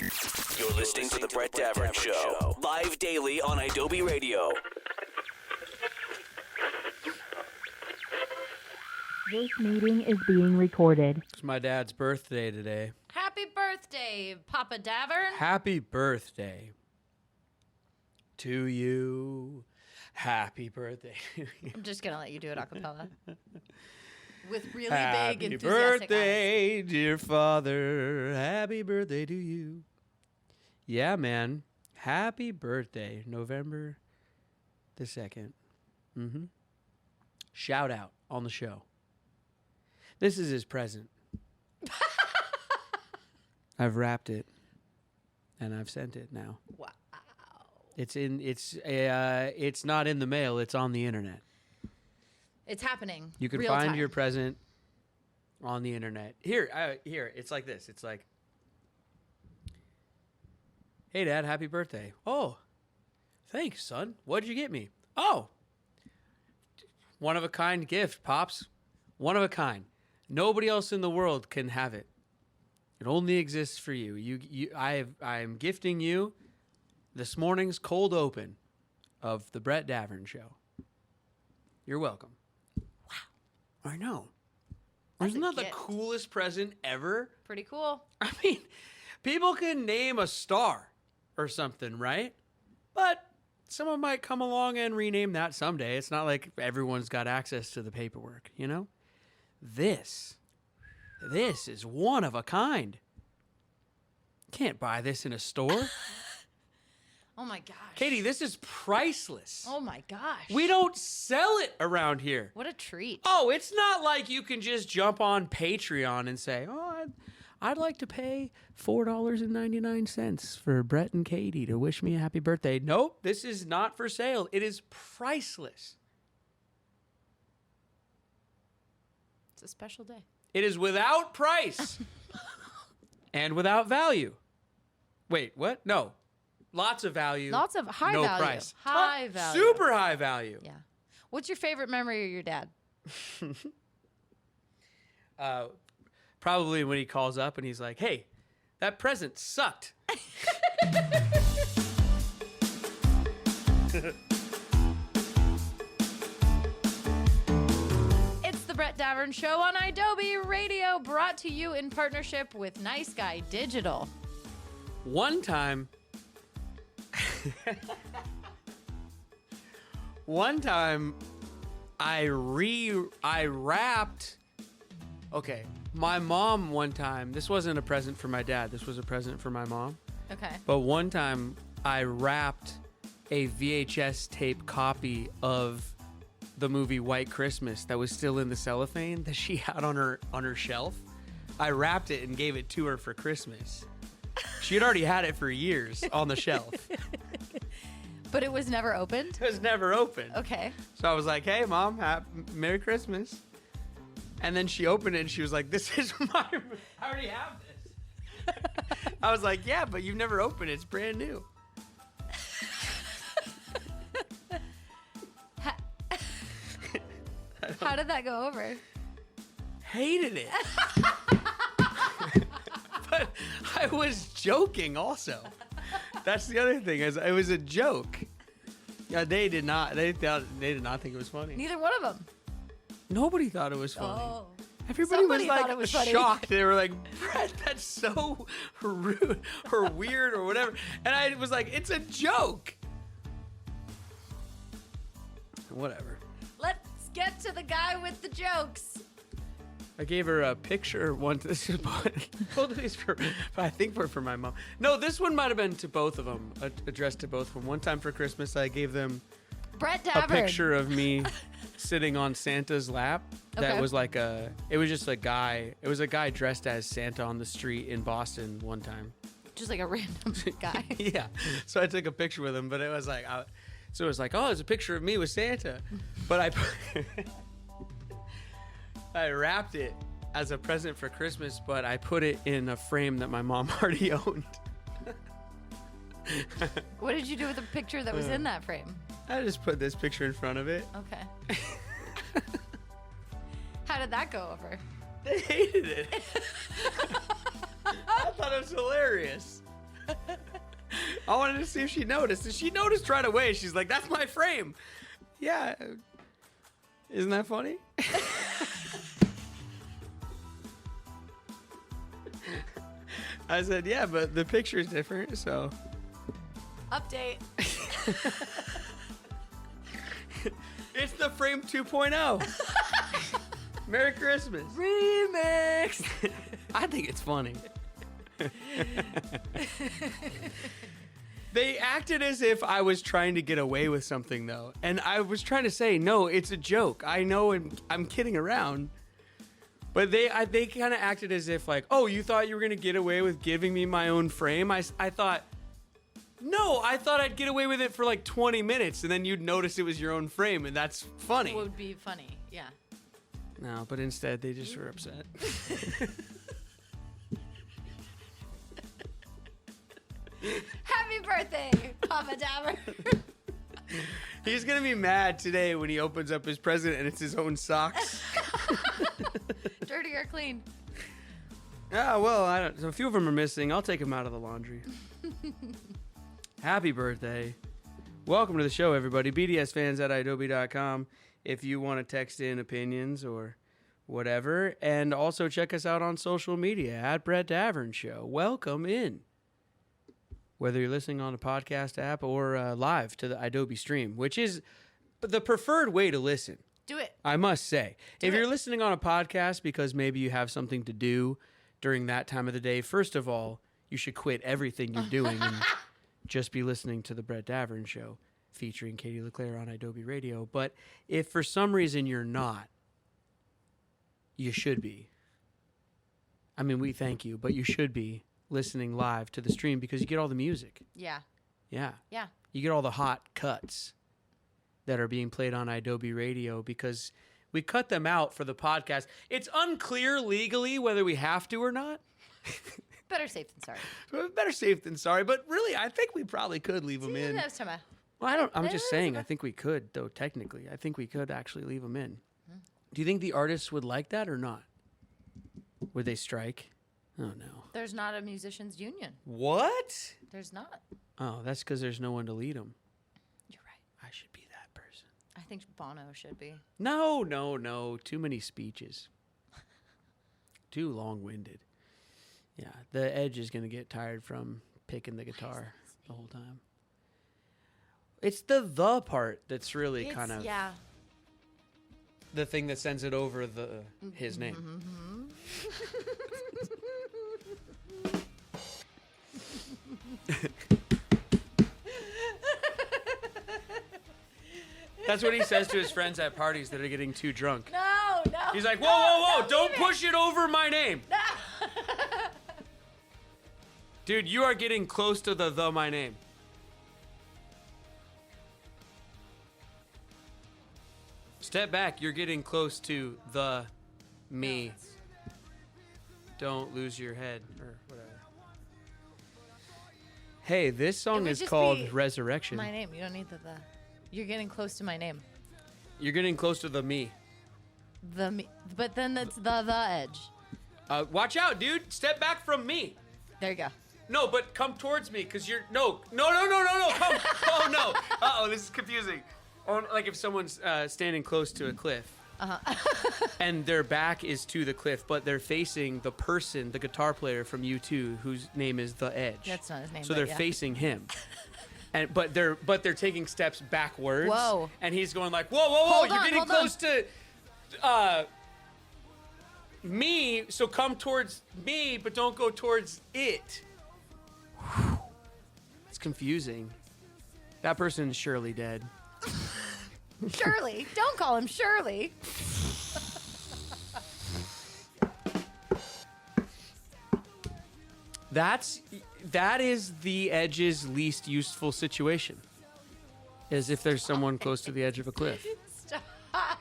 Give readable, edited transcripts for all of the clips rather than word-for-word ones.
You're listening to The Brett Daven Show, live daily on Adobe Radio. This meeting is being recorded. It's my dad's birthday today. Happy birthday, Papa Davern. Happy birthday to you. Happy birthday. I'm just going to let you do it a cappella. With really Happy big, enthusiastic birthday, dear father. Happy birthday to you. Yeah, man. Happy birthday, November the 2nd. Shout out on the show. This is his present. I've wrapped it, and I've sent it now. Wow. It's not in the mail. It's on the internet. It's happening. You can Real find time. your present on the internet. Here. It's like this. It's like, hey, Dad, happy birthday. Oh, thanks, son. What'd you get me? Oh, one of a kind gift, Pops. One of a kind. Nobody else in the world can have it. It only exists for you. I am gifting you this morning's cold open of the Brett Daven Show. You're welcome. Wow. I know. Isn't that the coolest present ever? Pretty cool. I mean, people can name a star or something, right? But someone might come along and rename that someday. It's not like everyone's got access to the paperwork, you know? This is one of a kind. Can't buy this in a store. Oh, my gosh. Katie, this is priceless. Oh, my gosh. We don't sell it around here. What a treat. Oh, it's not like you can just jump on Patreon and say, oh, I'd like to pay $4.99 for Brett and Katie to wish me a happy birthday. Nope, this is not for sale. It is priceless. It's a special day. It is without price and without value. Wait, what? No. Lots of value. Lots of high no value. Price. High value. Super high value. Yeah. What's your favorite memory of your dad? Probably when he calls up and he's like, hey, that present sucked. It's the Brett Davern Show on Adobe Radio, brought to you in partnership with Nice Guy Digital. One time I wrapped. Okay, my mom one time, this wasn't a present for my dad, this was a present for my mom. Okay. But one time I wrapped a VHS tape copy of the movie White Christmas that was still in the cellophane that she had on her shelf. I wrapped it and gave it to her for Christmas. She had already had it for years on the shelf. But it was never opened? It was never opened. Okay. So I was like, hey, Mom, Merry Christmas. And then she opened it and she was like, this is I already have this. I was like, yeah, but you've never opened it. It's brand new. How did that go over? Hated it. But I was joking also. That's the other thing, is it was a joke. Yeah, they did not think it was funny. Neither one of them. Nobody thought it was funny. Oh. Everybody Somebody was like thought it was funny. shocked. They were like, Brett, that's so rude or weird or whatever. And I was like, it's a joke. Whatever. Let's get to the guy with the jokes. I gave her a picture once. This is both of these I think were for my mom. No, this one might have been to both of them, addressed to both of them. One time for Christmas, I gave them Brett a Davern. picture of me sitting on Santa's lap. That Okay. was like it was just a guy. It was a guy dressed as Santa on the street in Boston one time. Just like a random guy. Yeah. So I took a picture with him, but it was like, oh, it's a picture of me with Santa. But I wrapped it as a present for Christmas, but I put it in a frame that my mom already owned. What did you do with the picture that was in that frame? I just put this picture in front of it. Okay. How did that go over? They hated it. I thought it was hilarious. I wanted to see if she noticed. And she noticed right away. She's like, that's my frame. Yeah. Isn't that funny? I said, yeah, but the picture's different, so. Update. It's the frame 2.0. Merry Christmas. Remix. I think it's funny. They acted as if I was trying to get away with something, though. And I was trying to say, no, it's a joke. I know I'm kidding around. But they kind of acted as if like, oh, you thought you were going to get away with giving me my own frame? I thought, no, I thought I'd get away with it for like 20 minutes and then you'd notice it was your own frame and that's funny. Would be funny, yeah. No, but instead they just were upset. Happy birthday, Papa Daven. He's going to be mad today when he opens up his present and it's his own socks. Dirty or clean? Ah, well, a few of them are missing. I'll take them out of the laundry. Happy birthday. Welcome to the show, everybody. BDSfans@idobi.com if you want to text in opinions or whatever. And also check us out on social media at Brett Daven Show. Welcome in. Whether you're listening on a podcast app or live to the Adobe stream, which is the preferred way to listen. Do it. I must say. If you're listening on a podcast because maybe you have something to do during that time of the day, first of all, you should quit everything you're doing and just be listening to the Brett Daven Show featuring Katie LeClaire on Adobe Radio. But if for some reason you're not, you should be. I mean, we thank you, but you should be listening live to the stream because you get all the music. Yeah. Yeah. Yeah. You get all the hot cuts that are being played on Adobe Radio because we cut them out for the podcast. It's unclear legally whether we have to or not. Better safe than sorry. Better safe than sorry, but really, I think we probably could leave them in. Well, I'm just saying, I think we could, though, technically. I think we could actually leave them in. Do you think the artists would like that or not? Would they strike? Oh, no. There's not a musicians union. What? There's not. Oh, that's because there's no one to lead them. You're right. I should be that person. I think Bono should be. No. Too many speeches. Too long-winded. Yeah, the Edge is going to get tired from picking the guitar the whole time. It's the part that's really kind of the thing that sends it over his name. That's what he says to his friends at parties that are getting too drunk. No. He's like, whoa, don't push it over my name. No. Dude, you are getting close to the my name. Step back, you're getting close to the me. Don't lose your head or whatever. Hey, this song is called Resurrection. My name. You don't need the. You're getting close to my name. You're getting close to the me. The me. But then it's the Edge. Watch out, dude. Step back from me. There you go. No, but come towards me, because you're... No. Come. Oh, no. Uh-oh, this is confusing. Or, like if someone's standing close to a cliff. And their back is to the cliff, but they're facing the person, the guitar player from U2, whose name is The Edge. That's not his name. So they're facing him. But they're taking steps backwards. Whoa. And he's going like, whoa, you're getting close to me, so come towards me, but don't go towards it. It's confusing. That person is surely dead. Shirley. Don't call him Shirley. That is the Edge's least useful situation. Is if there's someone close to the edge of a cliff. Stop.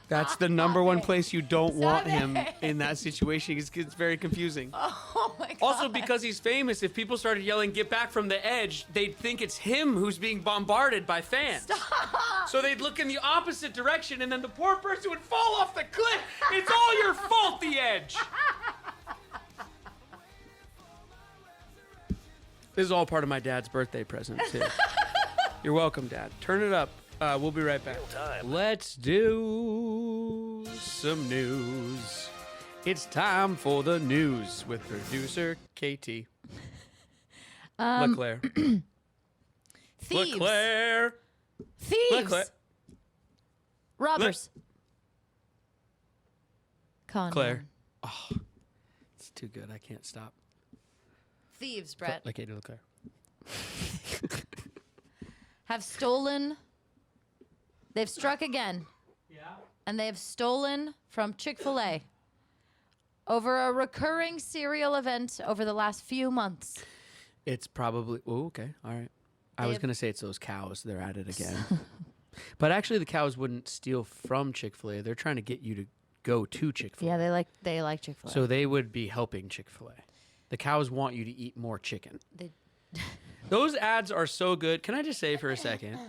That's the number one place you don't want him in that situation. It's very confusing. Oh my god. Also, because he's famous, if people started yelling, "Get back from the edge," they'd think it's him who's being bombarded by fans. Stop. So they'd look in the opposite direction, and then the poor person would fall off the cliff. It's all your fault, the Edge. This is all part of my dad's birthday present, too. You're welcome, Dad. Turn it up. We'll be right back. Let's do some news. It's time for the news with producer KT. LeClaire. Thieves. LeClaire. Thieves. LeClaire. Robbers. Con Claire. men. Oh, it's too good. I can't stop. Thieves, Brett, Like Katie LeClaire. have stolen. They've struck again. Yeah. And they have stolen from Chick-fil-A over a recurring serial event over the last few months. It's probably. Oh, okay. All right. I They was have- going to say it's those cows. They're at it again. But actually, the cows wouldn't steal from Chick-fil-A. They're trying to get you to go to Chick-fil-A. Yeah, they like Chick-fil-A. So they would be helping Chick-fil-A. The cows want you to eat more chicken. They- Those ads are so good. Can I just say for a second?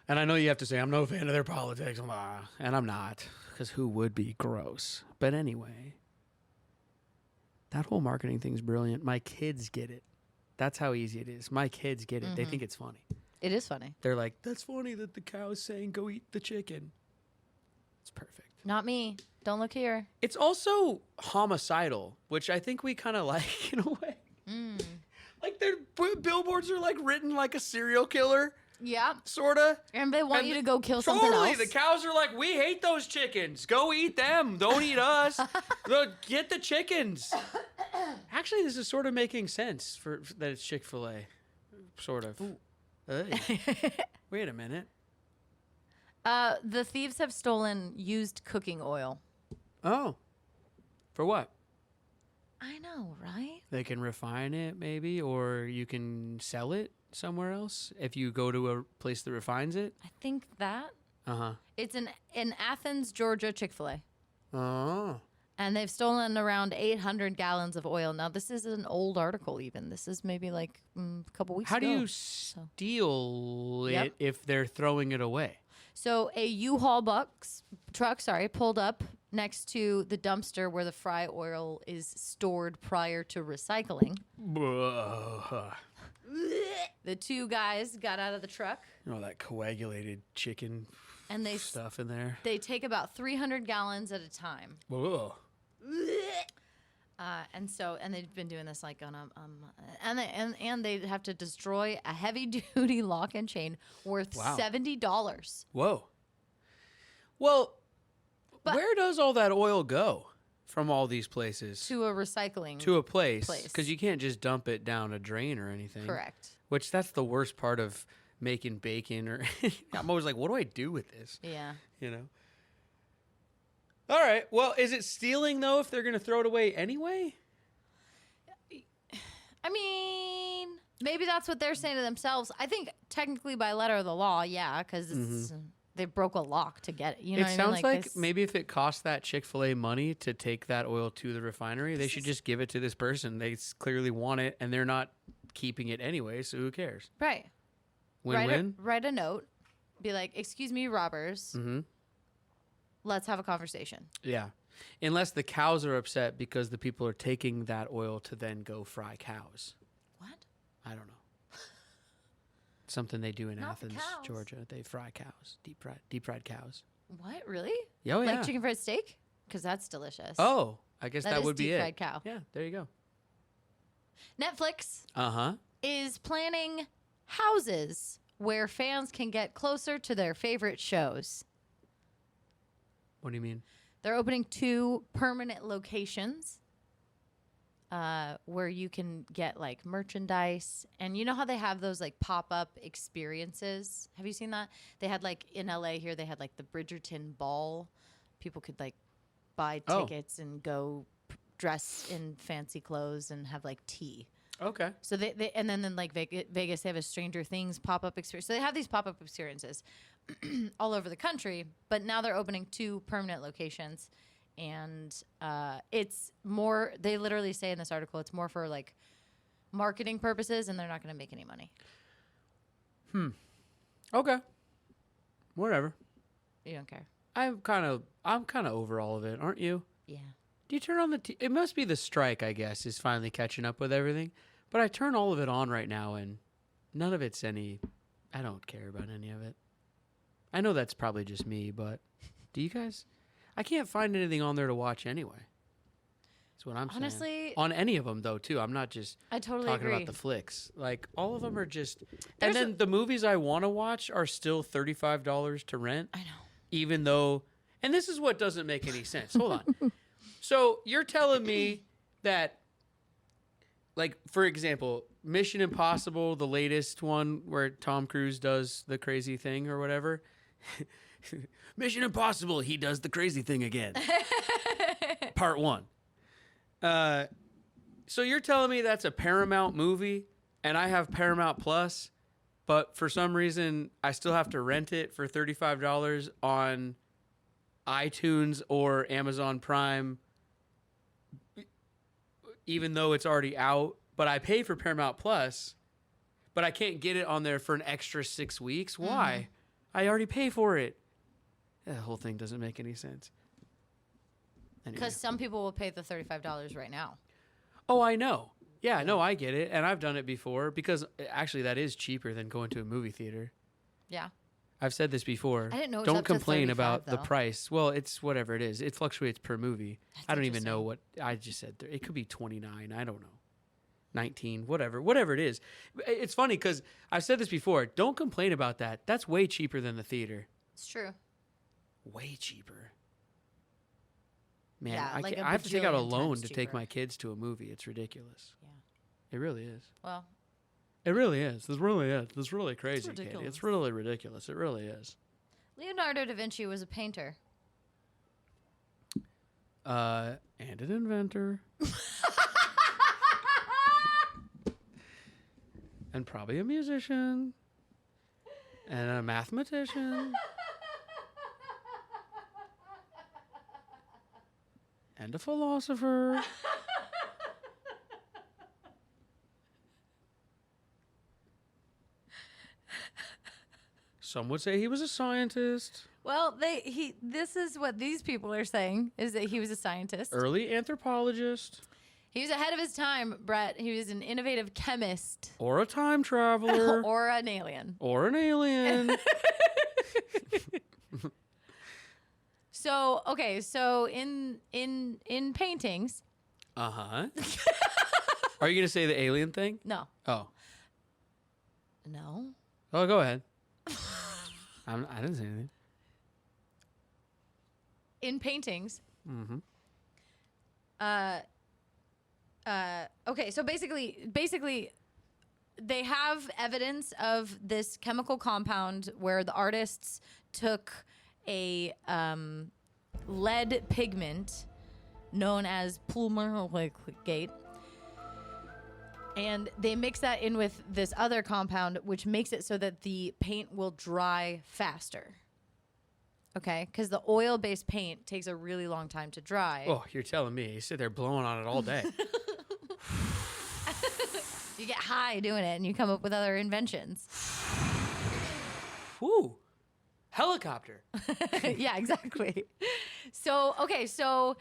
And I know you have to say, I'm no fan of their politics. And I'm not, because who would be? Gross. But anyway, that whole marketing thing's brilliant. My kids get it. That's how easy it is. My kids get it. They think it's funny. It is funny. They're like, that's funny that the cow's saying go eat the chicken. It's perfect. Not me. Don't look here. It's also homicidal, which I think we kind of like in a way. Like their billboards are like written like a serial killer, Yeah. sort of. And they want you to go kill something else. Totally. The cows are like, we hate those chickens. Go eat them. Don't eat us. Get the chickens. Actually, this is sort of making sense for that it's Chick-fil-A. Sort of. Hey. Wait a minute. The thieves have stolen used cooking oil. Oh. For what? I know, right? They can refine it, maybe, or you can sell it somewhere else if you go to a place that refines it. I think that. Uh-huh. It's in Athens, Georgia, Chick-fil-A. Oh. And they've stolen around 800 gallons of oil. Now, this is an old article even. This is maybe like a couple weeks How ago. do you steal Yep. it if they're throwing it away? So a U-Haul truck pulled up next to the dumpster where the fry oil is stored prior to recycling. The two guys got out of the truck You know, that coagulated chicken and they stuff in there. they take about 300 gallons at a time. Whoa. And they've been doing this like on a and they have to destroy a heavy duty lock and chain worth Wow. $70. Whoa. Well, But- where does all that oil go from all these places To a recycling. to a place? place. Because you can't just dump it down a drain or anything. Correct. Which that's the worst part of making bacon. Or I'm always like, what do I do with this? Yeah. You know. All right. Well, is it stealing though if they're going to throw it away anyway? I mean, maybe that's what they're saying to themselves. I think technically by letter of the law, yeah, because they broke a lock to get it. You know It what I mean? sounds like this- maybe if it costs that Chick-fil-A money to take that oil to the refinery, they should just give it to this person. They clearly want it, and they're not keeping it anyway, so who cares? Right. Win-win? Write a note. Be like, excuse me, robbers. Mm-hmm. Let's have a conversation. Yeah. Unless the cows are upset because the people are taking that oil to then go fry cows. What? I don't know. Something they do in Not the Athens, cows. Georgia. They fry cows, deep fried cows. What? Really? Oh, yeah. Like chicken fried steak? Because that's delicious. Oh, I guess that is would be deep it. fried cow. Yeah, there you go. Netflix Uh-huh. is planning houses where fans can get closer to their favorite shows. What do you mean? They're opening 2 permanent locations where you can get like merchandise. And you know how they have those like pop-up experiences? Have you seen that? They had like in LA here, they had like the Bridgerton ball. People could like buy Oh. tickets and go dress in fancy clothes and have like tea. Okay. So they and then like Vegas, they have a Stranger Things pop-up experience. So they have these pop-up experiences all over the country, but now they're opening 2 permanent locations, and it's more. They literally say in this article, it's more for like marketing purposes, and they're not going to make any money. Okay. Whatever. You don't care. I'm kind of over all of it, aren't you? Yeah. Do you turn on the? It must be the strike, I guess, is finally catching up with everything. But I turn all of it on right now, and none of it's any. I don't care about any of it. I know that's probably just me, but do you guys? I can't find anything on there to watch anyway. That's what I'm saying. Honestly, on any of them though, too. I'm not just I totally talking agree. about the flicks. Like all of them are just. There's and then the movies I want to watch are still $35 to rent. I know. Even though, and this is what doesn't make any sense. Hold on. So you're telling me that, like, for example, Mission Impossible, the latest one where Tom Cruise does the crazy thing or whatever. Mission Impossible, he does the crazy thing again. Part 1. So you're telling me that's a Paramount movie and I have Paramount Plus, but for some reason I still have to rent it for $35 on iTunes or Amazon Prime, even though it's already out, but I pay for Paramount Plus, but I can't get it on there for an extra 6 weeks. Why? I already pay for it. The whole thing doesn't make any sense. Anyway. Because some people will pay the $35 right now. Oh, I know. Yeah, no, I get it. And I've done it before because actually that is cheaper than going to a movie theater. Yeah. I've said this before. I didn't know it was Don't up to complain 35, about the though. price. Well, it's whatever it is. It fluctuates per movie. That's I don't even know interesting. what I just said. It could be 29. I don't know. 19, whatever it is. It's funny because I've said this before. Don't complain about that. That's way cheaper than the theater. It's true. Way cheaper. Man, Yeah, I, like can't- a I have to take out a bajillion loan times to take cheaper. my kids to a movie. It's ridiculous. Yeah. It really is. Well, It really is. This really is. This is really crazy, Katie. ridiculous. It's really ridiculous. It really is. Leonardo da Vinci was a painter. And an inventor. And probably a musician. And a mathematician. And a philosopher. Some would say he was a scientist. Well, this is what these people are saying, is that he was a scientist. Early anthropologist. He was ahead of his time, Brett. He was an innovative chemist Or a time traveler. or an alien. Or an alien. So, okay, so in paintings, Uh-huh. Are you going to say the alien thing? no. Oh. No. Oh, go ahead. I didn't say anything. In paintings, Mm-hmm. okay, so basically they have evidence of this chemical compound where the artists took a lead pigment known as plumbergate, and they mix that in with this other compound, which makes it so that the paint will dry faster. Okay, because the oil-based paint takes a really long time to dry. Oh, you're telling me. You sit there blowing on it all day. You get high doing it, and you come up with other inventions. Woo. Helicopter. Yeah, exactly. So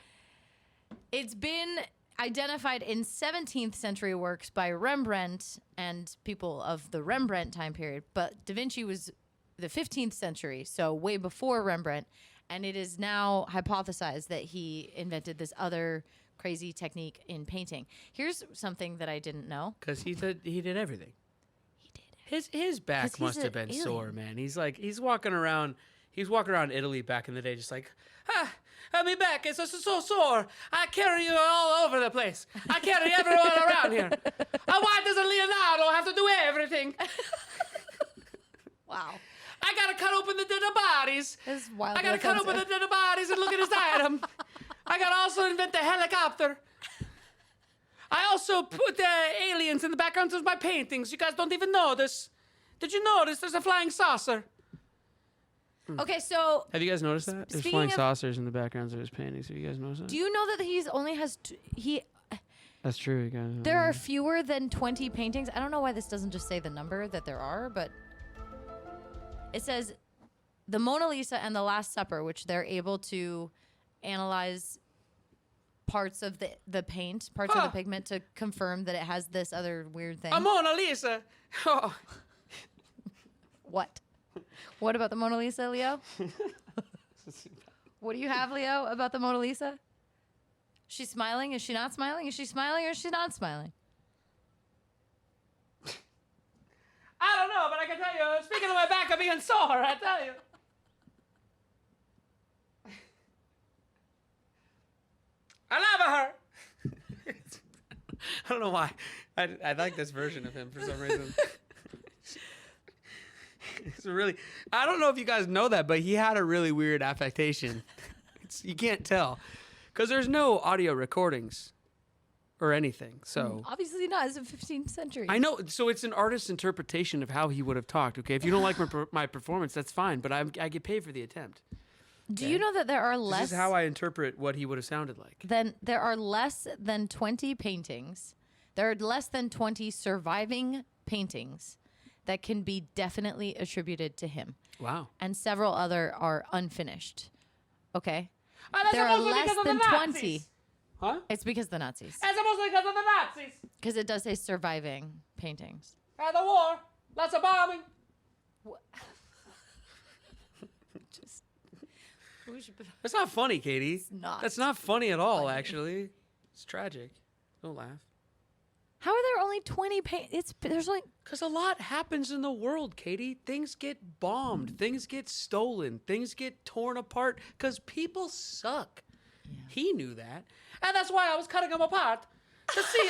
it's been identified in 17th century works by Rembrandt and people of the Rembrandt time period, but Da Vinci was the 15th century, so way before Rembrandt, and it is now hypothesized that he invented this other crazy technique in painting. Here's something that I didn't know. Because he did everything. He did. His back 'Cause he's must have an been sore, alien. man. He's walking around Italy back in the day just like, my back is so sore. I carry you all over the place. I carry everyone around here. Why doesn't Leonardo have to do everything? Wow. I gotta cut open the dead bodies. This is wildly I gotta cut open the offensive. dead bodies and look at inside them. I gotta also invent the helicopter. I also put the aliens in the backgrounds of my paintings. You guys don't even know this. Did you notice there's a flying saucer? Okay, so Have you guys noticed that? There's Speaking flying of- saucers in the backgrounds of his paintings. Have you guys noticed that? do you know that he's only has That's true, you guys. there are fewer than 20 paintings? I don't know why this doesn't just say the number that there are, but it says the Mona Lisa and the Last Supper, which they're able to analyze parts of the paint, parts of the pigment to confirm that it has this other weird thing. A Mona Lisa. Oh. What? What about the Mona Lisa, Leo? What do you have, Leo, about the Mona Lisa? She's smiling? Is she not smiling? Is she smiling or is she not smiling? I don't know, but I can tell you, speaking of my back of being sore, I tell you. I love her. I don't know why. I like this version of him for some reason. It's really. I don't know if you guys know that, but he had a really weird affectation. You can't tell because there's no audio recordings or anything. So Obviously not. It's the 15th century. I know. So it's an artist's interpretation of how he would have talked. Okay, if you don't like my performance, that's fine. But I get paid for the attempt. Do you know that there are less? This is how I interpret what he would have sounded like. There are less than 20 paintings. There are less than 20 surviving paintings that can be definitely attributed to him. Wow. And several other are unfinished. Okay? That's There are supposed to be less because of the than Nazis. 20. Huh? It's because of the Nazis. That's supposed to be because of the Nazis. Because it does say surviving paintings. At the war, lots of bombing. That's not funny, Katie. It's not That's not funny at all, funny. actually. It's tragic. Don't laugh. How are there only 20 there's only Because a lot happens in the world, Katie. Things get bombed. Things get stolen. Things get torn apart because people suck. Yeah. He knew that. And that's why I was cutting them apart to see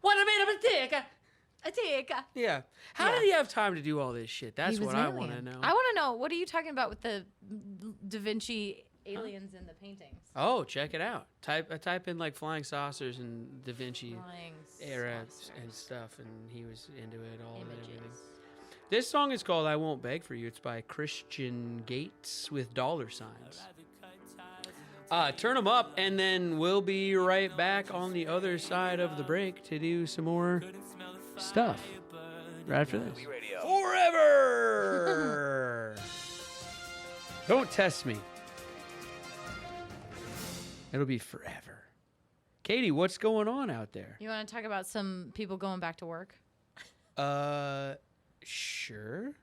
what I made of a tick. Yeah. How did he have time to do all this shit? That's what I want to know. I want to know, what are you talking about with the Da Vinci aliens in the paintings? Oh, check it out. Type in like flying saucers and Da Vinci era and stuff, and he was into it all and everything. This song is called "I Won't Beg for You." It's by Christian Gates with dollar signs. Turn them up, and then we'll be right back on the other side of the break to do some more stuff. Right after this. Forever! Don't test me. It'll be forever. Katie, what's going on out there? You want to talk about some people going back to work? Sure.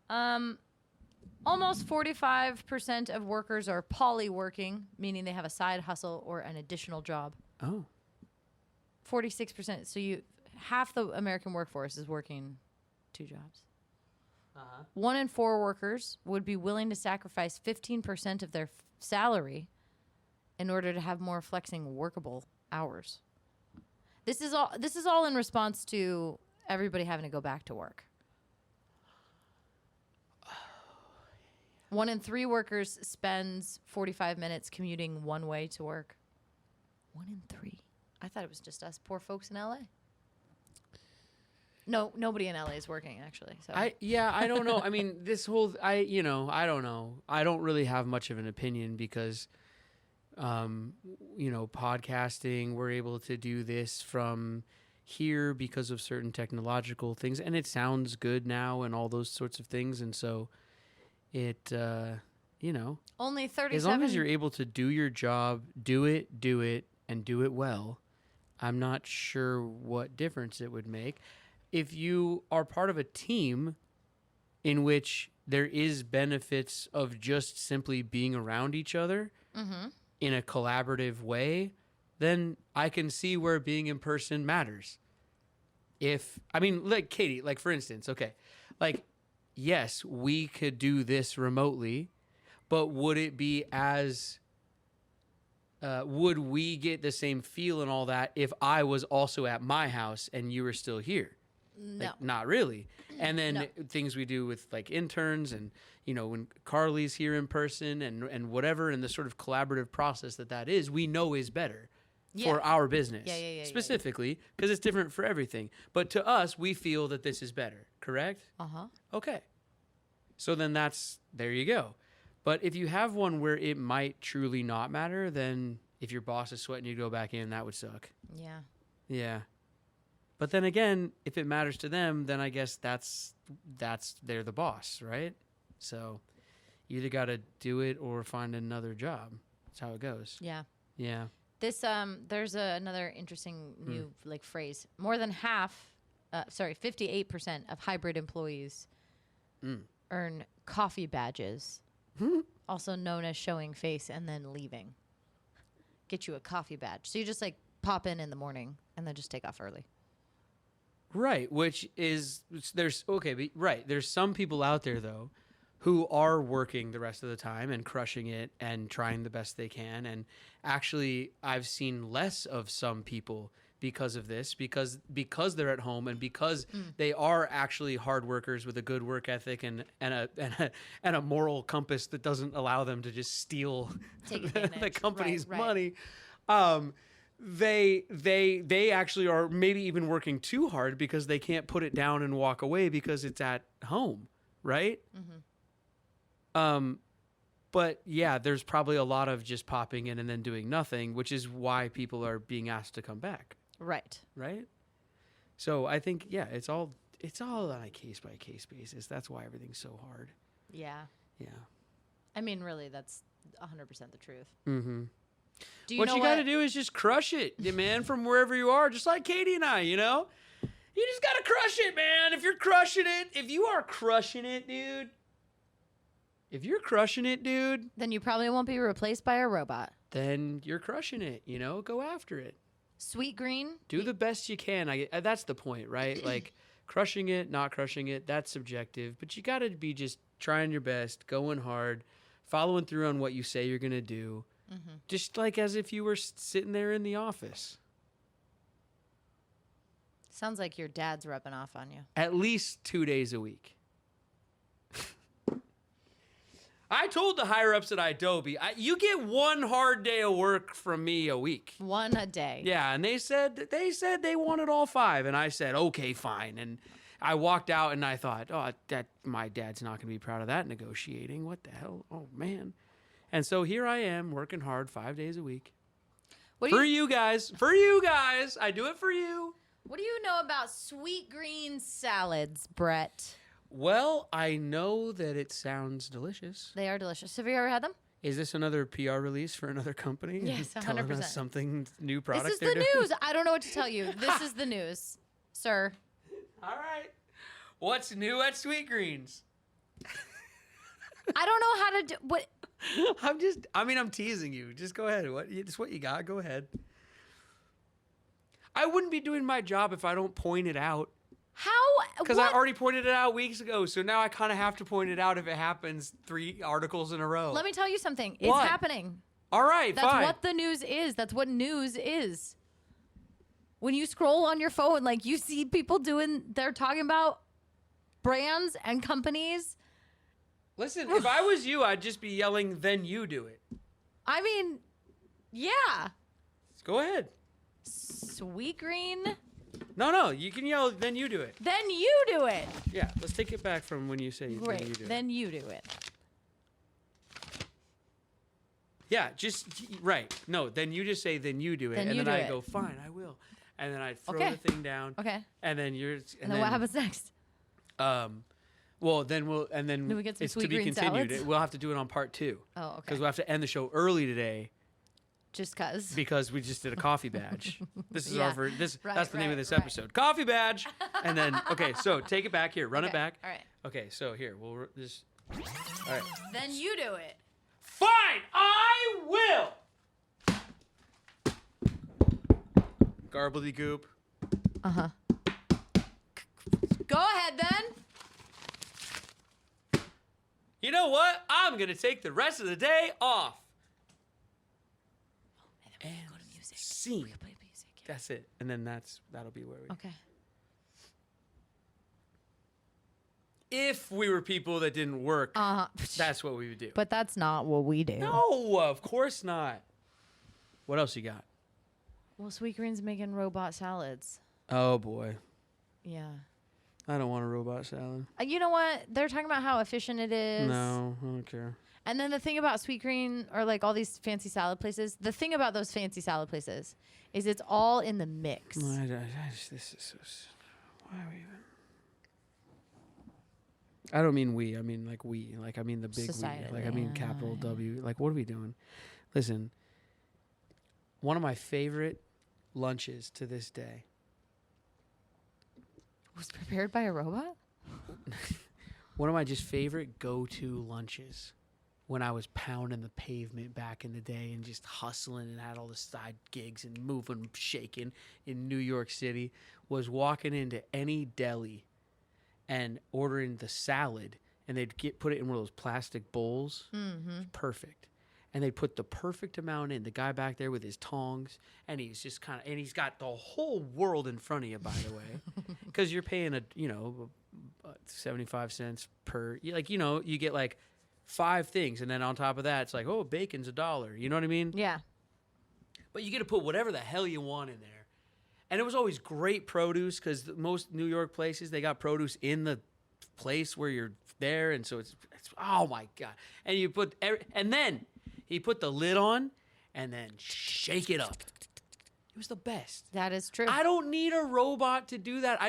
Almost 45% of workers are polyworking, meaning they have a side hustle or an additional job. Oh. 46%. So half the American workforce is working 2 jobs. 1 in 4 workers would be willing to sacrifice 15% of their salary in order to have more flexing workable hours. This is all in response to everybody having to go back to work. 1 in 3 workers spends 45 minutes commuting one way to work. 1 in 3. I thought it was just us poor folks in LA. No, nobody in LA is working actually. So I don't know. I mean, I don't know. I don't really have much of an opinion because podcasting, we're able to do this from here because of certain technological things, and it sounds good now and all those sorts of things, and so it only 37. As long as you're able to do your job, do it, and do it well, I'm not sure what difference it would make. If you are part of a team in which there is benefits of just simply being around each other in a collaborative way, then I can see where being in person matters. Like Katie, like for instance, okay, like, yes, we could do this remotely, but would it be would we get the same feel and all that if I was also at my house and you were still here? No. Like, not really. And then things we do with like interns and, when Carly's here in person and whatever, and the sort of collaborative process that is, we know is better for our business. Specifically, because it's different for everything. But to us, we feel that this is better, correct? Uh-huh. Okay. So then there you go. But if you have one where it might truly not matter, then if your boss is sweating you to go back in, that would suck. Yeah. Yeah. But then again, if it matters to them, then I guess they're the boss, right? So you either got to do it or find another job. That's how it goes. Yeah. Yeah. This there's another interesting new like phrase. More than 58% of hybrid employees earn coffee badges, also known as showing face and then leaving. Get you a coffee badge. So you just like pop in the morning and then just take off early. Right, there's some people out there though who are working the rest of the time and crushing it and trying the best they can, and actually I've seen less of some people because of this, because they're at home and because they are actually hard workers with a good work ethic and a moral compass that doesn't allow them to just steal the company's money. They actually are maybe even working too hard because they can't put it down and walk away because it's at home, right? But yeah, there's probably a lot of just popping in and then doing nothing, which is why people are being asked to come back. Right. So I think, yeah, it's all on a case by case basis. That's why everything's so hard. Yeah. Yeah. I mean, really, that's 100% the truth. Mm-hmm. What you got to do is just crush it, man, from wherever you are, just like Katie and I, you know? You just got to crush it, man. If you are crushing it, dude, then you probably won't be replaced by a robot. Then you're crushing it, you know? Go after it. Sweet Green. Do the best you can. That's the point, right? Like crushing it, not crushing it, that's subjective. But you got to be just trying your best, going hard, following through on what you say you're going to do. Just like as if you were sitting there in the office. Sounds like your dad's rubbing off on you. At least 2 days a week. I told the higher-ups at Adobe, you get one hard day of work from me a week. One a day. Yeah, and they said they wanted all 5, and I said, okay, fine. And I walked out, and I thought, my dad's not going to be proud of that negotiating. What the hell? Oh, man. And so here I am working hard 5 days a week. You guys. I do it for you. What do you know about Sweet Green salads, Brett? Well, I know that it sounds delicious. They are delicious. Have you ever had them? Is this another PR release for another company? Yes, 100%. Telling us something new product. This is the news. I don't know what to tell you. This is the news, sir. All right. What's new at Sweet Greens? I don't know how to do what. I'm teasing you. Just go ahead. What you got? Go ahead. I wouldn't be doing my job if I don't point it out. How? Because I already pointed it out weeks ago, so now I kind of have to point it out if it happens 3 articles in a row. Let me tell you something. What? It's happening. All right, That's fine. what the news is. That's what news is. When you scroll on your phone, like you see people they're talking about brands and companies. Listen, if I was you, I'd just be yelling, then you do it. I mean, yeah. Go ahead. Sweet Green. No, you can yell, then you do it. Then you do it. Yeah, let's take it back from when you say Great. then you do it. Then you do it. Yeah, right. No, then you just say, then you do it. Then and you then do I it. go, fine, I will. And then I throw Okay. the thing down. Okay. And then And then what happens next? Well, then we get some it's Sweet to be Green continued. salads? We'll have to do it on part 2. Oh, okay. Because we'll have to end the show early today Just cause. because we just did a coffee badge. This is Yeah. that's the name of this right. episode. Coffee badge. And then, okay, so take it back here. Run it Okay, back. all right. Okay, so here, we'll just, all right. Then you do it. Fine, I will. Garbly-goop. Uh-huh. Go ahead then. You know what? I'm going to take the rest of the day off. And then we go to music. Scene. We play music. Yeah. That's it. And then that'll be where we... Okay. If we were people that didn't work, that's what we would do. But that's not what we do. No, of course not. What else you got? Well, Sweet Green's making robot salads. Oh, boy. Yeah. I don't want a robot salad. You know what? They're talking about how efficient it is. No, I don't care. And then the thing about Sweet Green or like all these fancy salad places, the thing about those fancy salad places is it's all in the mix. This is so... Why are we even... I don't mean we. I mean like we. Like I mean the big Society, we. Like I mean yeah, capital yeah. W. Like what are we doing? Listen. one of my favorite lunches to this day. Was prepared by a robot? One of my just favorite go-to lunches when I was pounding the pavement back in the day and just hustling and had all the side gigs and moving, shaking in New York City was walking into any deli and ordering the salad, and they'd put it in one of those plastic bowls. Mm-hmm. Perfect. And they put the perfect amount in. The guy back there with his tongs, and he's just and he's got the whole world in front of you, by the way, because you're paying 75 cents per, you get like 5 things, and then on top of that, it's like, oh, bacon's $1. You know what I mean? Yeah. But you get to put whatever the hell you want in there. And it was always great produce, because most New York places, they got produce in the place where you're there, and so it's oh my God. And you put, and then he put the lid on, and then shake it up. It was the best. That is true. I don't need a robot to do that.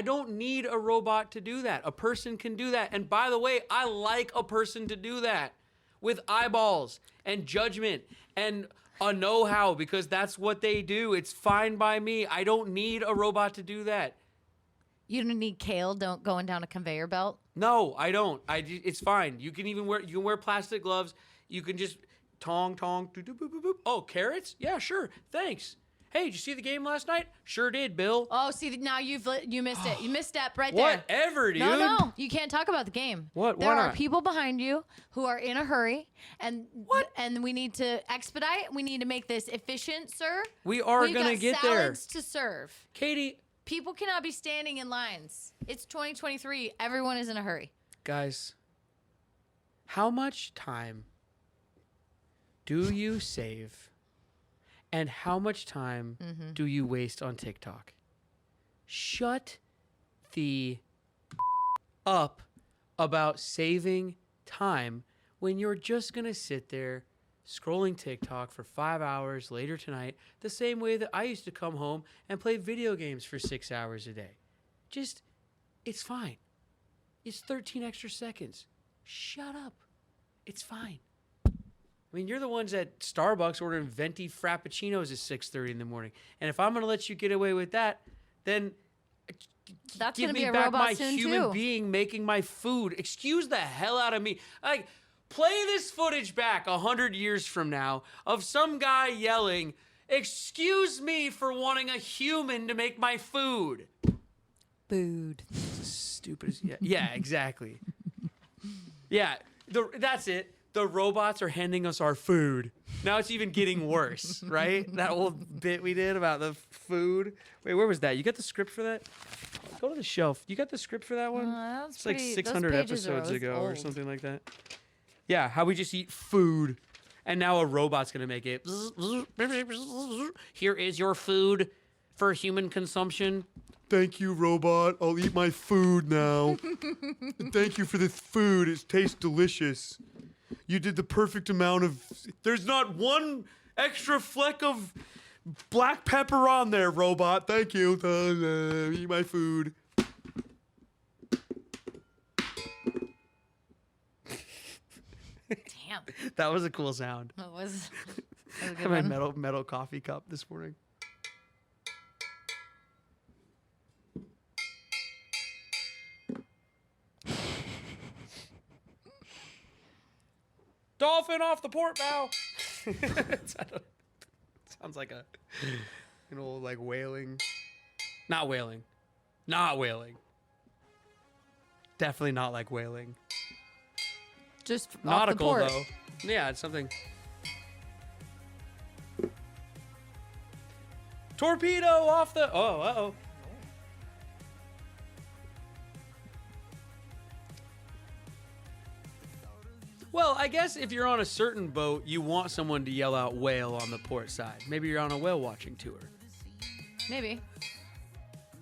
A person can do that. And by the way, I like a person to do that with eyeballs and judgment and a know-how, because that's what they do. It's fine by me. I don't need a robot to do that. You don't need kale going down a conveyor belt? No, I don't. It's fine. You can wear plastic gloves. You can just tong, doo, doo, boop, boop, boop. Oh, carrots? Yeah, sure. Thanks. Hey, did you see the game last night? Sure did, Bill. Oh, see, now you missed it. You misstep right there. Whatever, dude. No, you can't talk about the game. What? There Why are not? people behind you who are in a hurry, and and we need to expedite. We need to make this efficient, sir. We are We've gonna got get there. salads to serve. Katie. People cannot be standing in lines. It's 2023. Everyone is in a hurry. Guys, how much time do you save, and how much time do you waste on TikTok? Shut the up about saving time when you're just going to sit there scrolling TikTok for 5 hours later tonight, the same way that I used to come home and play video games for 6 hours a day. It's fine. It's 13 extra seconds. Shut up. It's fine. I mean, you're the ones at Starbucks ordering venti frappuccinos at 6:30 in the morning. And if I'm going to let you get away with that, then That's give going to me be a back robot my soon, human too. being making my food. Excuse the hell out of me. Like, play this footage back 100 years from now of some guy yelling, "Excuse me for wanting a human to make my food." Food. Stupid as yeah, exactly. Yeah, that's it. The robots are handing us our food. Now it's even getting worse, right? That old bit we did about the food. Wait, where was that? You got the script for that? Go to the shelf. You got the script for that one? That's It's like pretty- 600 those pages are episodes ago or old. something like that. Yeah, how we just eat food, and now a robot's gonna make it. Here is your food for human consumption. Thank you, robot. I'll eat my food now. Thank you for this food. It tastes delicious. You did the perfect amount of... There's not one extra fleck of black pepper on there, robot. Thank you. Eat my food. Damn. That was a cool sound. That was a I good had my one. metal coffee cup this morning. Dolphin off the port bow. Sounds like an old like whaling. Not whaling. Not whaling. Definitely not like whaling. Just off the Nautical port. though. Yeah, it's something. Torpedo off the. Oh, uh-oh. Well, I guess if you're on a certain boat, you want someone to yell out whale on the port side. Maybe you're on a whale watching tour. Maybe.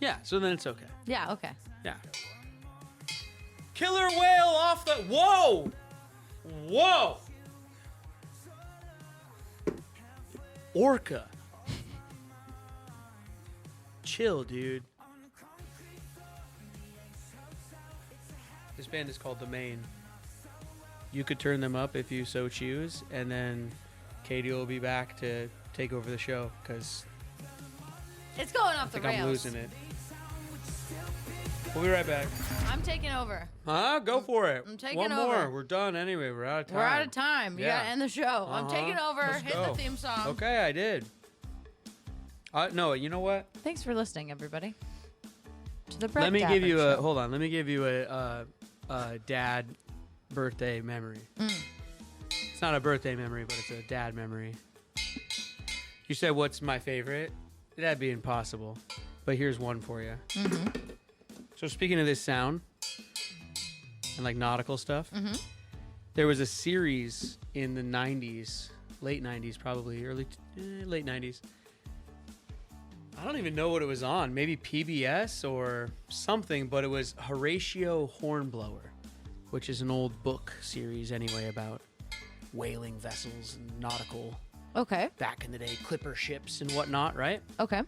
Yeah, so then it's okay. Yeah, okay. Yeah. Killer whale off the. Whoa! Whoa! Orca. Chill, dude. This band is called The Main. You could turn them up if you so choose, and then Katie will be back to take over the show because It's going I off the think rails. I'm losing it. We'll be right back. I'm taking over. Huh? Go for it. I'm taking One over. more. We're done anyway. We're out of time. We're out of time. You Yeah. gotta end the show. I'm taking over. Let's Hit go. the theme song. Okay, I did. No, you know what? Thanks for listening, everybody. To the Brett Let me give Daven you a Show. hold on. Let me give you a dad birthday memory. It's not a birthday memory, but it's a dad memory. You said what's my favorite? That'd be impossible. But here's one for you. So speaking of this sound and like nautical stuff, there was a series in the 90s, late 90s probably, late 90s. I don't even know what it was on. Maybe PBS or something, but it was Horatio Hornblower, which is an old book series anyway about whaling vessels and nautical Okay. back in the day, clipper ships and whatnot, right? Okay.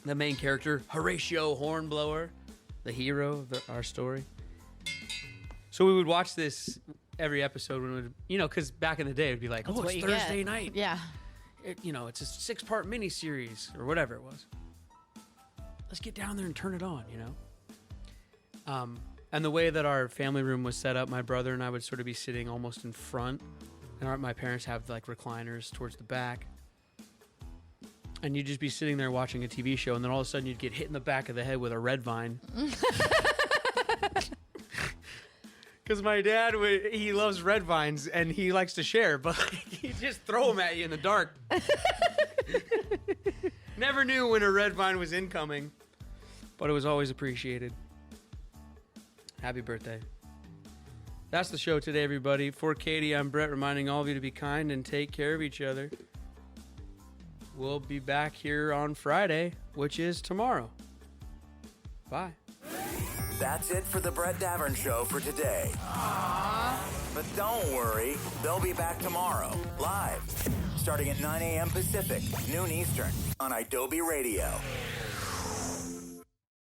The main character, Horatio Hornblower, the hero of our story. So we would watch this every episode when it would, because back in the day it would be like, That's oh, what it's you Thursday get. night. Yeah. It's a 6-part miniseries or whatever it was. Let's get down there and turn it on, And the way that our family room was set up, my brother and I would sort of be sitting almost in front, and my parents have like recliners towards the back. And you'd just be sitting there watching a TV show, and then all of a sudden you'd get hit in the back of the head with a red vine. Because my dad, he loves red vines, and he likes to share, but he'd just throw them at you in the dark. Never knew when a red vine was incoming, but it was always appreciated. Happy birthday. That's the show today, everybody. For Katie, I'm Brett, reminding all of you to be kind and take care of each other. We'll be back here on Friday, which is tomorrow. Bye. That's it for the Brett Daven Show for today. But don't worry, they'll be back tomorrow, live, starting at 9 a.m. Pacific, noon Eastern, on Adobe Radio.